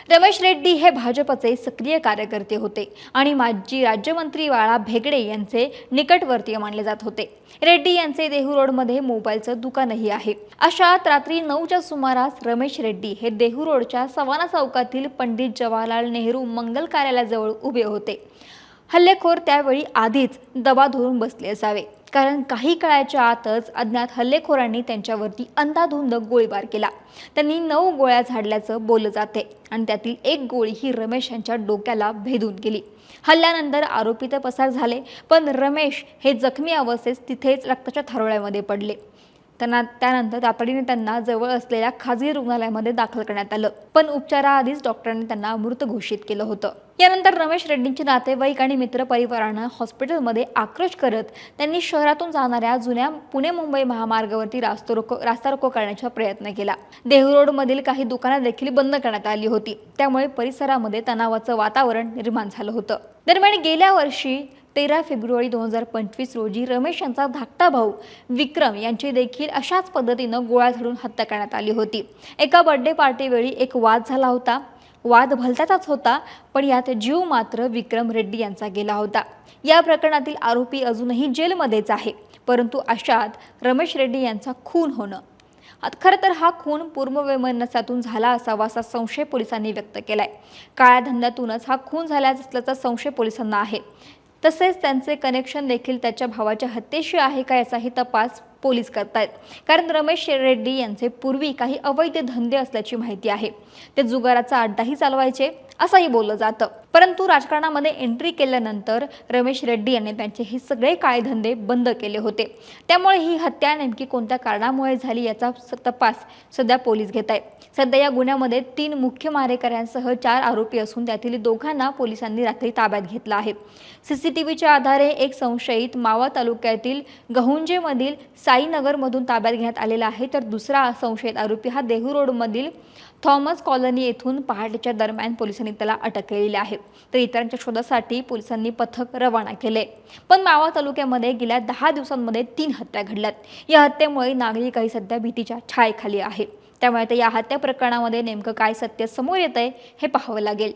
रमेश रेड्डी हे भाजपचे सक्रिय कार्यकर्ते होते आणि माजी राज्यमंत्री बाळा भेगडे यांचे निकटवर्तीय मानले जात होते। रेड्डी यांचे देहू रोडमध्ये मोबाईलचं दुकानही आहे। अशात रात्री 9च्या सुमारास रमेश रेड्डी हे देहू रोडच्या सवाना चौकातील पंडित जवाहरलाल नेहरू मंगल कार्यालयाजवळ उभे होते। हल्लेखोर त्यावेळी आधीच दबा धरून बसले असावे, कारण काही काळाच्या आतच अज्ञात हल्लेखोरांनी त्यांच्यावरती अंधाधुंद गोळीबार केला। त्यांनी 9 गोळ्या झाडल्याचं बोललं जाते आणि त्यातील एक गोळी ही रमेश यांच्या डोक्याला भेदून गेली। हल्ल्यानंतर आरोपी तर पसार झाले, पण रमेश हे जखमी अवस्थेत तिथेच रक्ताच्या थारोळ्यामध्ये पडले। त्यानंतर तातडीने त्यांना जवळ असलेल्या खाजगी रुग्णालयामध्ये दाखल करण्यात आलं, पण उपचाराआधीच डॉक्टरांनी त्यांना मृत घोषित केलं होतं। यानंतर रमेश रेड्डींचे नातेवाईक आणि मित्रपरिवारानं हॉस्पिटलमध्ये आक्रोश करत त्यांनी शहरातून जाणाऱ्या जुन्या पुणे-मुंबई महामार्गावरती रास्ता रोको करण्याचा प्रयत्न केला। देहू रोडमधील काही दुकानं देखील बंद करण्यात आली होती, त्यामुळे परिसरामध्ये तणावाचं वातावरण निर्माण झालं होतं। दरम्यान गेल्या वर्षी 13 फेब्रुवारी 2025 रोजी रमेश यांचा धाकटा भाऊ विक्रम यांची देखील अशाच पद्धतीनं गोळ्या झाडून हत्या करण्यात आली होती। एका बर्थडे पार्टीवेळी एक वाद झाला होता। वाद भलत्याचाच होता, पण यात जीव मात्र विक्रम रेड्डी यांचा गेला होता। या प्रकरणातील आरोपी अजूनही जेलमध्येच आहे, परंतु अशात रमेश रेड्डी यांचा खून होणं, खरं तर हा खून पूर्ववैमनस्यातून झाला असावा असा संशय पोलिसांनी व्यक्त केलाय। काळ्या धंद्यातूनच हा खून झाला असल्याचा संशय पोलिसांना आहे। तसेच त्यांचे कनेक्शन देखील त्याच्या भावाच्या हत्येशी आहे का याचाही तपास पोलीस करतायत, कारण रमेश रेड्डी यांचे पूर्वी काही अवैध धंदे असल्याची माहिती आहे। ते जुगाराचा अड्डाही चालवायचे असंही बोललं जातं, परंतु राजकारणामध्ये एंट्री केल्यानंतर रमेश रेड्डी यांनी त्यांचे हे सगळे काळे धंदे बंद केले होते। त्यामुळे ही हत्या नेमकी कोणत्या कारणामुळे झाली याचा तपास सध्या पोलीस घेत आहेत। सध्या या गुन्ह्यामध्ये 3 मुख्य मारेकऱ्यांसह 4 आरोपी असून त्यातील दोघांना पोलिसांनी रात्री ताब्यात घेतलं आहे। सीसीटीव्हीच्या आधारे एक संशयित मावा तालुक्यातील गहुंजेमधील साईनगरमधून ताब्यात घेण्यात आलेला आहे, तर दुसरा संशयित आरोपी हा देहू रोडमधील थॉमस कॉलनी येथून पहाटेच्या दरम्यान पोलिसांनी त्याला अटक केलेली आहे। तर इतरांच्या शोधासाठी पोलिसांनी पथक रवाना केले, पण मावा तालुक्यामध्ये गेल्या 10 दिवसांमध्ये 3 हत्या घडल्यात। या हत्येमुळे नागरिकही सध्या भीतीच्या छायेखाली आहे। त्यामुळे या हत्या प्रकरणामध्ये नेमकं काय सत्य समोर येतंय हे पाहावं लागेल।